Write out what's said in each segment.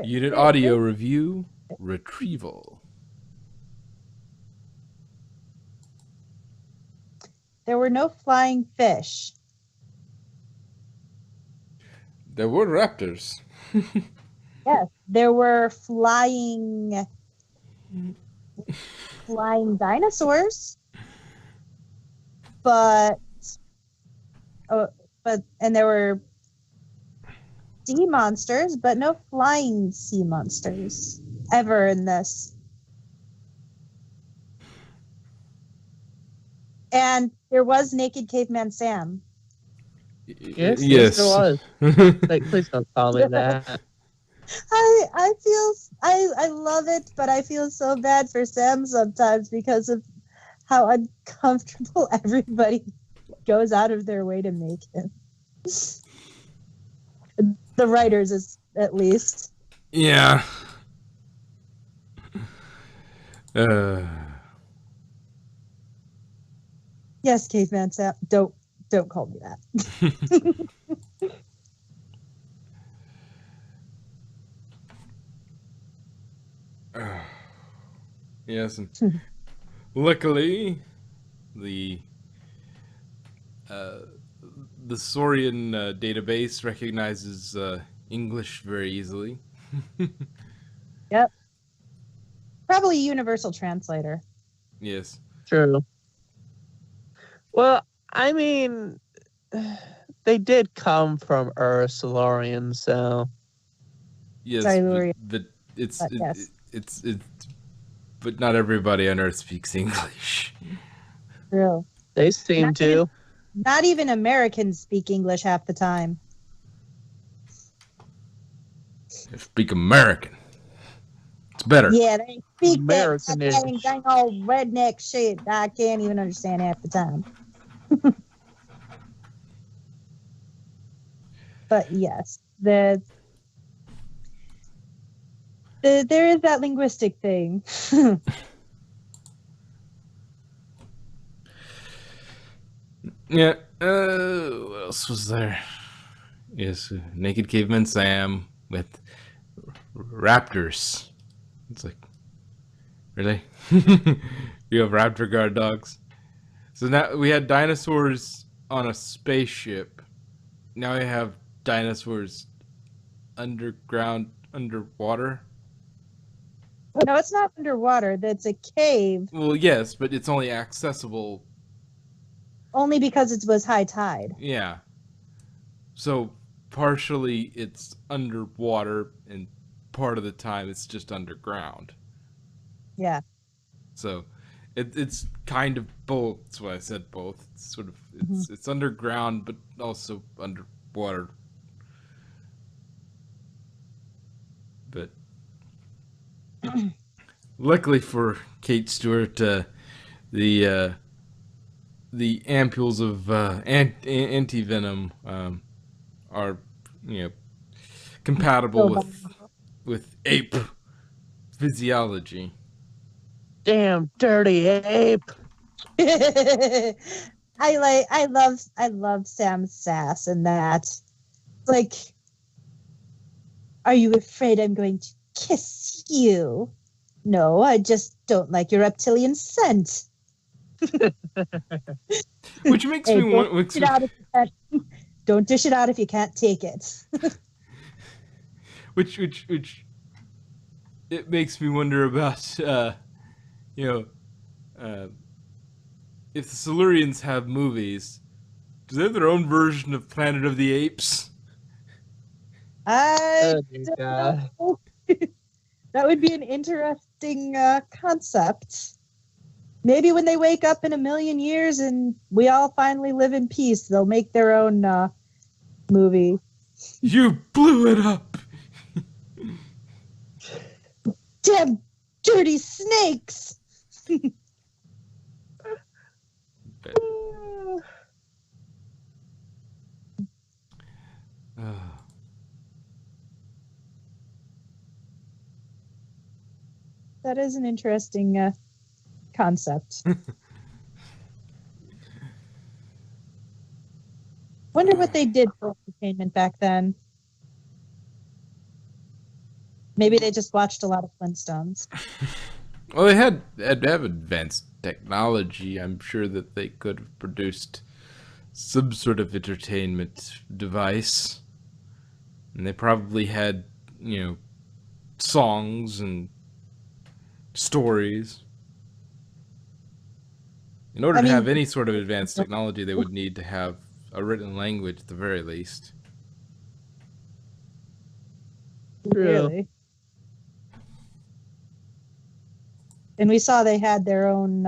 Unit audio review, Retrieval. There were no flying fish. There were raptors. Yes, there were flying dinosaurs, but uh, and there were sea monsters, but no flying sea monsters ever in this. And there was Naked Caveman Sam. Yes, there was. Like, please don't call me that. I love it, but I feel so bad for Sam sometimes because of how uncomfortable everybody goes out of their way to make him. The writers, is at least. Yeah. Yes, Caveman Sam. Don't call me that. Yes, and luckily, the Saurian database recognizes English very easily. Yep. Probably Universal Translator. Yes. True. Well, I mean, they did come from Earth, Solarian, so. Yes, Sorry, but it's yes. it's but not everybody on Earth speaks English. True. They seem to. Not even Americans speak English half the time. They speak American. It's better. Yeah, they speak American that dang old redneck shit. I can't even understand half the time. But yes, there is that linguistic thing. Yeah. What else was there? Yes, Naked Caveman Sam with raptors. It's like, really? You have raptor guard dogs. So now we had dinosaurs on a spaceship. Now we have dinosaurs underwater. No, it's not underwater. That's a cave. Well, yes, but it's only accessible. Only because it was high tide. Yeah. So partially it's underwater, and part of the time it's just underground. Yeah. So it's kind of both. That's why I said both. It's sort of it's underground, but also underwater. But luckily for Kate Stewart, the ampules of anti venom are compatible with ape physiology. Damn dirty ape. I love Sam's sass in that. Like, are you afraid I'm going to kiss you? No, I just don't like your reptilian scent. Which makes me want. Don't dish it out if you can't take it. which it makes me wonder about if the Silurians have movies, do they have their own version of Planet of the Apes? I Oh, God. That would be an interesting concept. Maybe when they wake up in a million years and we all finally live in peace, they'll make their own movie. You blew it up! Damn dirty snakes! That is an interesting concept. Wonder what they did for entertainment back then. Maybe they just watched a lot of Flintstones. Well, they had have advanced technology. I'm sure that they could have produced some sort of entertainment device, and they probably had, songs and stories. In order I to mean, have any sort of advanced technology, they would need to have a written language at the very least. really. And we saw they had their own.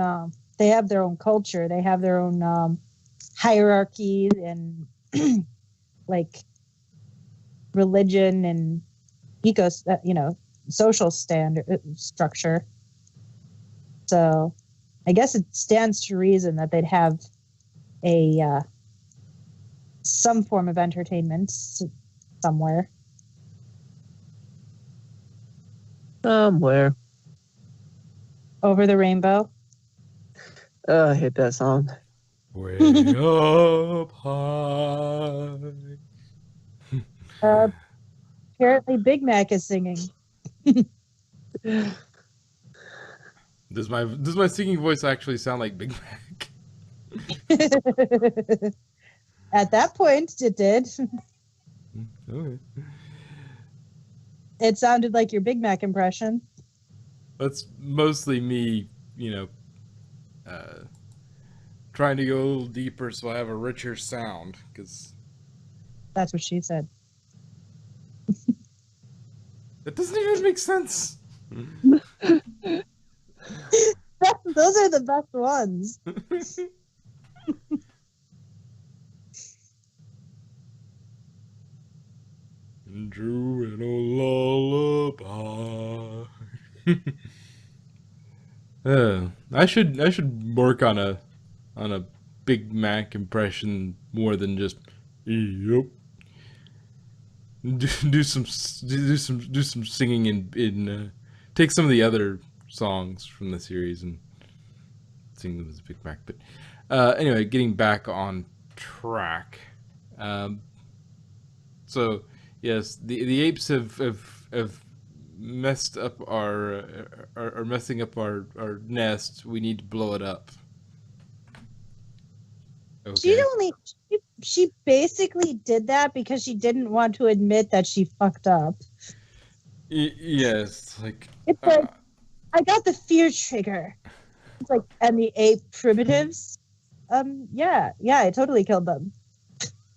They have their own culture. They have their own hierarchy and like religion and social standard structure. So, I guess it stands to reason that they'd have a some form of entertainment somewhere. Somewhere. Over the rainbow. I hate that song. Way up high. Apparently, Big Mac is singing. Does my singing voice actually sound like Big Mac? At that point, it did. Okay. It sounded like your Big Mac impression. That's mostly me, trying to go a little deeper so I have a richer sound. Because That's what she said. that doesn't even make sense. Those are the best ones. Drew and a lullaby. I should work on a Big Mac impression more than just yep. Do some singing in take some of the other songs from the series and sing them as Big Mac. But anyway, getting back on track. So yes, the apes have messed up are messing up our nest. We need to blow it up. Okay. She basically did that because she didn't want to admit that she fucked up. Yes, like It's like I got the fear trigger. It's like, and the ape primitives. Yeah, I totally killed them.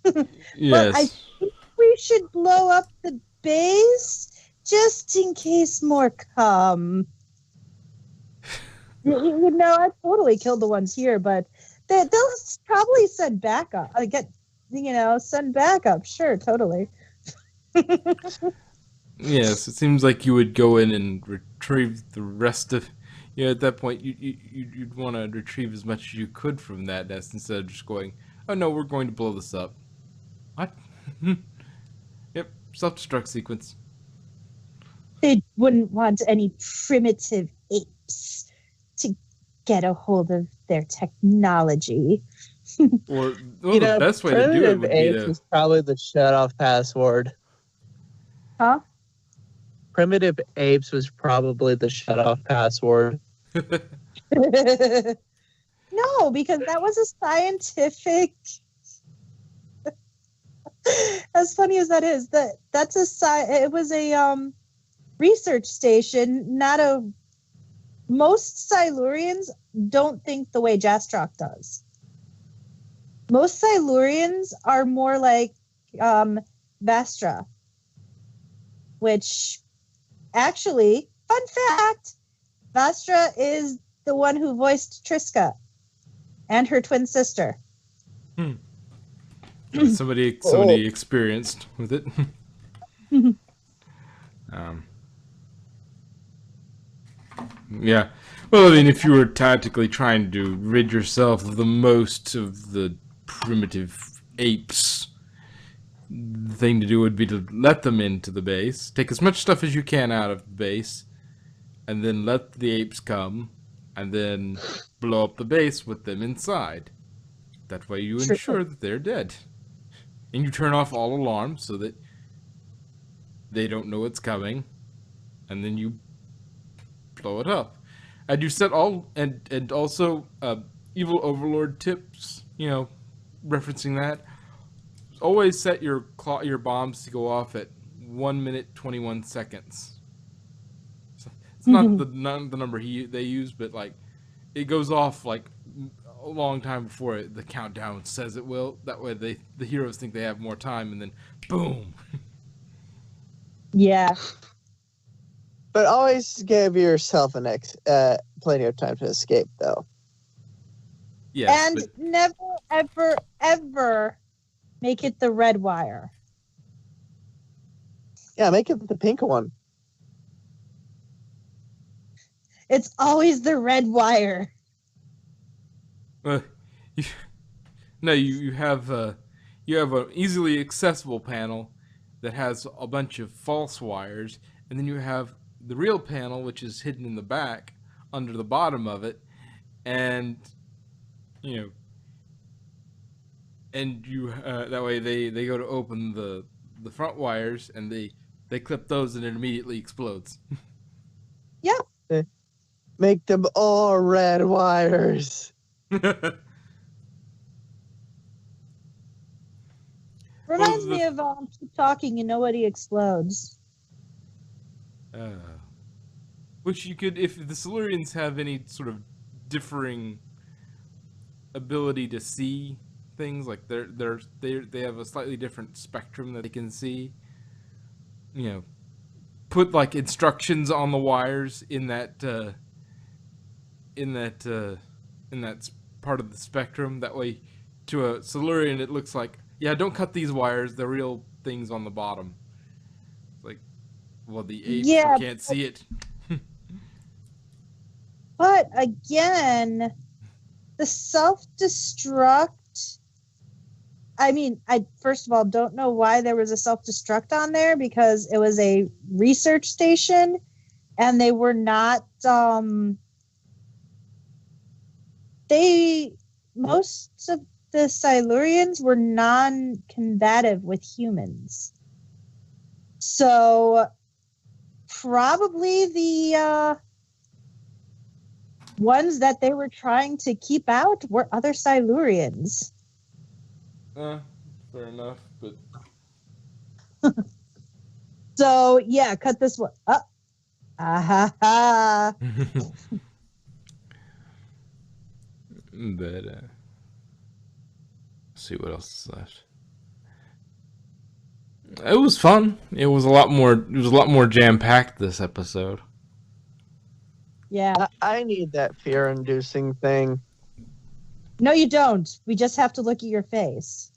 yes. But I think we should blow up the base just in case more come. I totally killed the ones here, but they'll probably send backup. Send backup. Sure, totally. Yes, it seems like you would go in and retrieve the rest of. At that point, you'd want to retrieve as much as you could from that nest instead of just going, "Oh no, we're going to blow this up." What? Yep, self-destruct sequence. They wouldn't want any primitive apes to get a hold of their technology. Or the best way to do it would be to. Is probably the shut-off password. Huh? Primitive apes was probably the shut-off password. No, because that was a scientific. As funny as that is, it was a research station, not a. Most Silurians don't think the way Jastrock does. Most Silurians are more like Vastra, which actually, fun fact, Vastra is the one who voiced Triska and her twin sister. Somebody experienced with it. Yeah. Well, I mean, if you were tactically trying to rid yourself of the most of the primitive apes, the thing to do would be to let them into the base, take as much stuff as you can out of the base, and then let the apes come, and then blow up the base with them inside. That way you ensure that they're dead. And you turn off all alarms so that they don't know it's coming. and then you blow it up. And you set all and also evil overlord tips. Referencing that. Always set your bombs to go off at 1 minute 21 seconds. It's not the number they use, but like it goes off like a long time before the countdown says it will. That way the heroes think they have more time, and then boom. Yeah. But always give yourself plenty of time to escape, though. Yes, and never, ever, ever make it the red wire. Yeah, make it the pink one. It's always the red wire. You have an easily accessible panel that has a bunch of false wires, and then you have the real panel, which is hidden in the back under the bottom of it, and that way they go to open the front wires, and they clip those, and it immediately explodes. Yeah. Make them all red wires. Reminds me of Keep Talking and Nobody Explodes. Which you could, if the Silurians have any sort of differing ability to see things, like they have a slightly different spectrum that they can see. Put like instructions on the wires in that part of the spectrum. That way, to a Silurian, it looks like, yeah, don't cut these wires. The real things on the bottom. Like, well, the apes can't see it. But again, the self-destruct. I mean, I first of all don't know why there was a self-destruct on there, because it was a research station, and they were not. Most of the Silurians were non-combative with humans, so probably the ones that they were trying to keep out were other Silurians. Fair enough, but so yeah, cut this one up. But see what else is left. It was fun. It was a lot more jam packed this episode. Yeah. I need that fear-inducing thing. No, you don't. We just have to look at your face.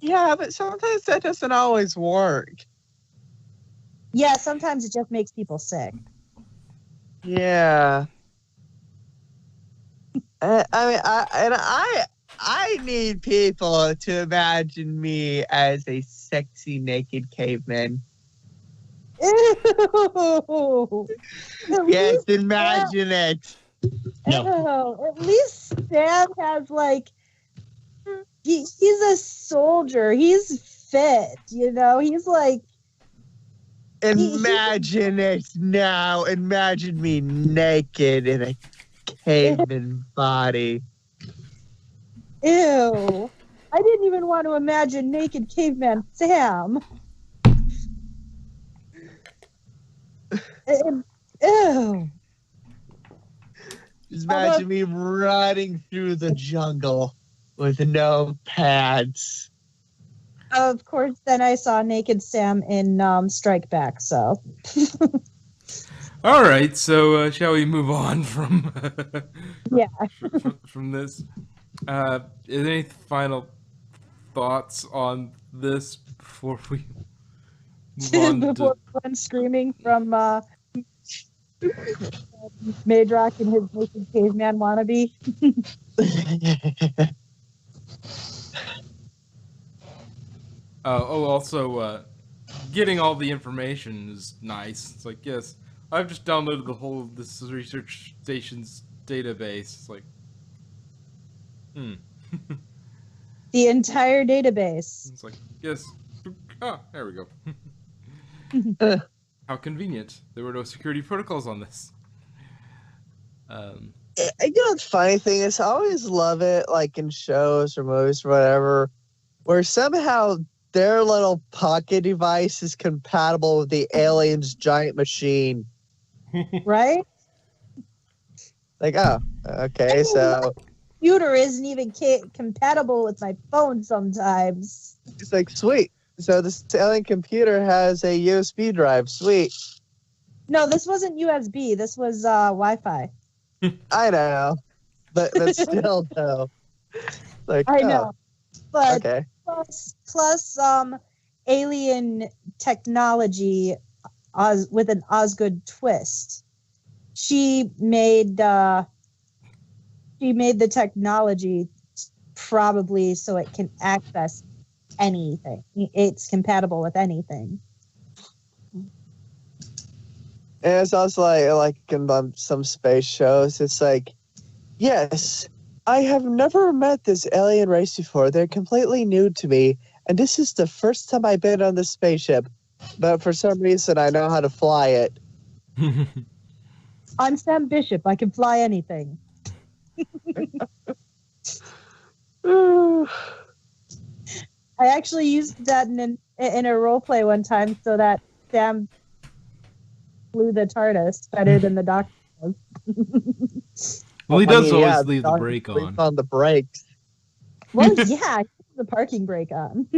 Yeah, but sometimes that doesn't always work. Yeah, sometimes it just makes people sick. Yeah. I need people to imagine me as a sexy naked caveman. Ew. Yes, imagine it. No. At least Sam has he's a soldier. He's fit, He's like. Imagine it now. Imagine me naked in a caveman body. Ew. I didn't even want to imagine naked caveman Sam. Ew. Just imagine me running through the jungle with no pads. Of course, then I saw naked Sam in Strike Back, so. All right, so shall we move on from from this? Is there any final thoughts on this before we move on? Before Glenn screaming from Madrock and his naked caveman wannabe. Also, getting all the information is nice. It's like, yes, I've just downloaded the whole of this research station's database. It's like, The entire database. It's like, yes. Ah, there we go. How convenient. There were no security protocols on this. You know, the funny thing is, I always love it, like in shows or movies or whatever, where somehow their little pocket device is compatible with the alien's giant machine. Right? Like, oh, okay, so Computer isn't even compatible with my phone sometimes. it's like, sweet. So this alien computer has a USB drive. Sweet. No, this wasn't USB. This was Wi-Fi. I know, but still, though. Like, I know, but okay. plus alien technology with an Osgood twist. She made the technology probably so it can access anything. It's compatible with anything. And it's also like in some space shows, it's like, yes, I have never met this alien race before. They're completely new to me, and this is the first time I've been on this spaceship. But for some reason, I know how to fly it. I'm Sam Bishop. I can fly anything. I actually used that in a role play one time so that Sam flew the TARDIS better than the Doctor does. Well, he does always leave the brake on. On the brakes. Well, yeah, I keep the parking brake on.